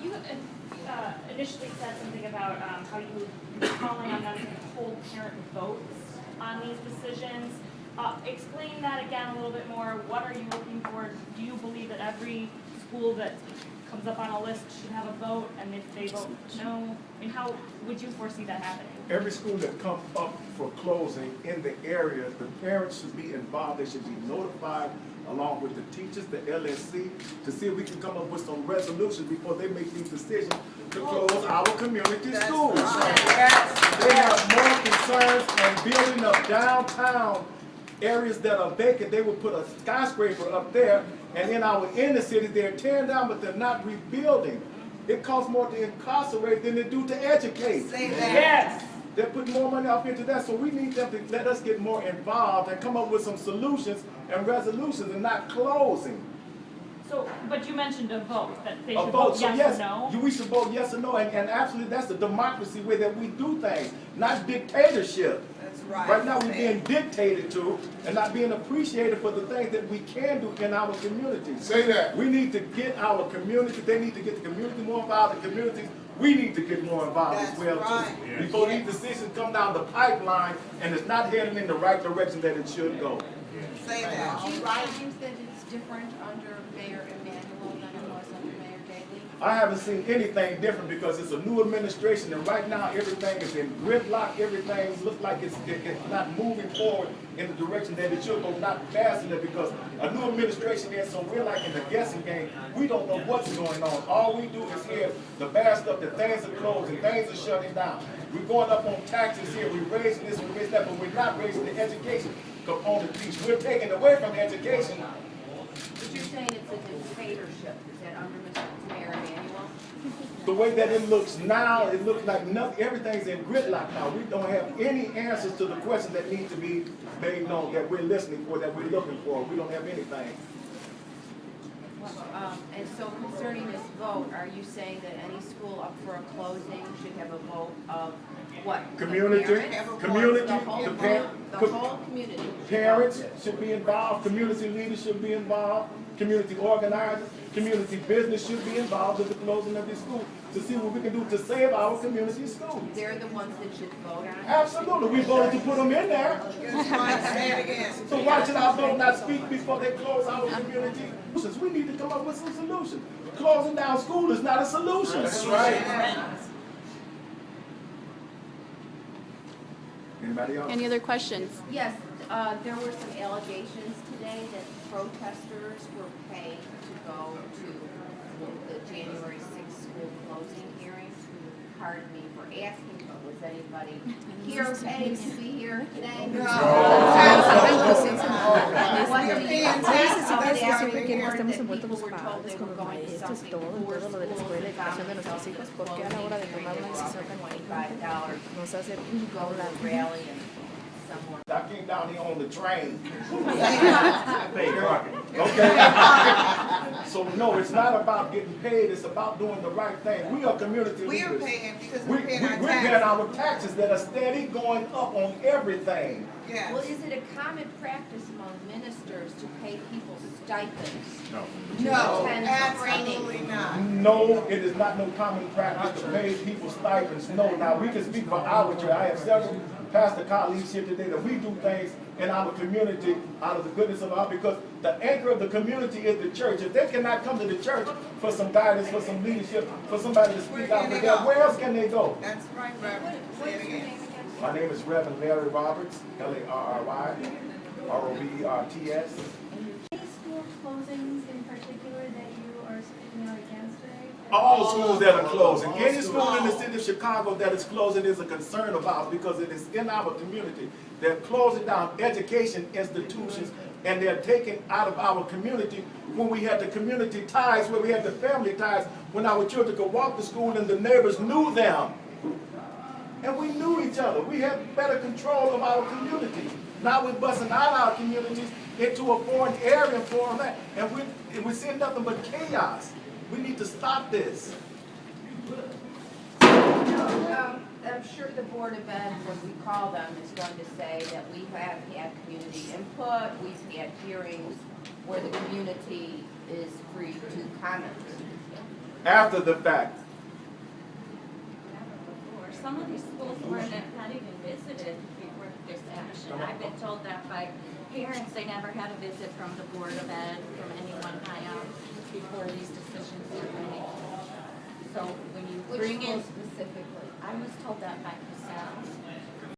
You initially said something about how you would be calling on them to hold parent votes on these decisions. Explain that again a little bit more. What are you looking for? Do you believe that every school that comes up on a list should have a vote, and if they vote no, I mean, how would you foresee that happening? Every school that comes up for closing in the area, the parents should be involved. They should be notified along with the teachers, the LSC, to see if we can come up with some resolutions before they make these decisions to close our community schools. They have more concerns on building up downtown areas that are vacant. They would put a skyscraper up there, and in our inner cities, they're tearing down, but they're not rebuilding. It costs more to incarcerate than they do to educate. Say that. Yes. They're putting more money off into that, so we need them to let us get more involved and come up with some solutions and resolutions and not closing. So, but you mentioned a vote, that they A should vote, vote so yes yes, or no? we should vote yes or no, and actually that's the democracy way that we do things, not dictatorship. That's right. Right now we're being dictated to and not being appreciated for the things that we can do in our communities. Say that. We need to get our community, they need to get the community more involved, the communities, we need to get more involved as That's well right. too. Before these decisions come down the pipeline and it's not heading in the right direction that it should go. Say that. Do you think that it's different under Mayor Emanuel than it was under Mayor Daley? I haven't seen anything different because it's a new administration and right now everything is in gridlock, everything looks like it's not moving forward in the direction that it should go, not fast enough because a new administration is, so we're like in the guessing game. We don't know what's going on. All we do is hear the bad stuff that things are closing, things are shutting down. We're going up on taxes here, we're raising this, we're raising that, but we're not raising the education component piece. We're taking away from education. But you're saying it's a dictatorship, is that under Mayor Emanuel? The way that it looks now, it looks like nothing, everything's in gridlock now. We don't have any answers to the questions that need to be made known, that we're listening for, that we're looking for. We don't have anything. And so concerning this vote, are you saying that any school up for a closing should have a vote of what? The Community, parents? community, The whole, the the whole community. parents should be involved, community leaders should be involved, community organizers, community business should be involved with the closing of these schools to see what we can do to save our community schools. They're the ones that should vote on it? Absolutely, we voted to put them in there. That's right. Say it again. So why should our vote not speak before they close our community? We need to come up with some solutions. Closing down school is not a solution. That's right. Anybody else? Any other questions? Yes, there were some allegations today that protesters were paid to go to the January 6th school closing hearing. Pardon me for asking, but was anybody here paid to be here today? No. Estamos envueltos los padres con los maestros y todo lo de la escuela y educación de nuestros hijos, porque a la hora de tomar una decisión tan importante nos hace hablar. I came down here on the train. Okay. So no, it's not about getting paid, it's about doing the right thing. We are community We are leaders. paying because We're we're paying our paying taxes. our taxes that are steady going up on everything. Yes. Well, is it a common practice among ministers to pay people stipends? No, attend absolutely training? not. No, it is not no common practice to pay people stipends. No, now we can speak for our church. I have several pastor colleagues here today that we do things in our community out of the goodness of our, because the anchor of the community is the church. If they cannot come to the church for some guidance, for some leadership, for somebody to speak out for them, where else can they go? That's right, Reverend. Say it again. My name is Reverend Larry Roberts, Larry, Roberts. Any school closings in particular that you are speaking out against today? All schools that are closing. Any school in the city of Chicago that is closing is a concern of ours because it is in our community. They're closing down education institutions and they're taking out of our community when we had the community ties, when we had the family ties, when our children could walk to school and the neighbors knew them. And we knew each other. We had better control of our community. Now we're busting out our communities into a foreign area and we're seeing nothing but chaos. We need to stop this. I'm sure the Board of Ed, when we call them, is going to say that we have had community input, we've had hearings where the community is free to comment. after the fact. Or some of these schools weren't not even visited before this action. I've been told that by parents, they never had a visit from the Board of Ed, from anyone high up before these decisions were made. So when you Which bring school in, specifically? I was told that by Cassell.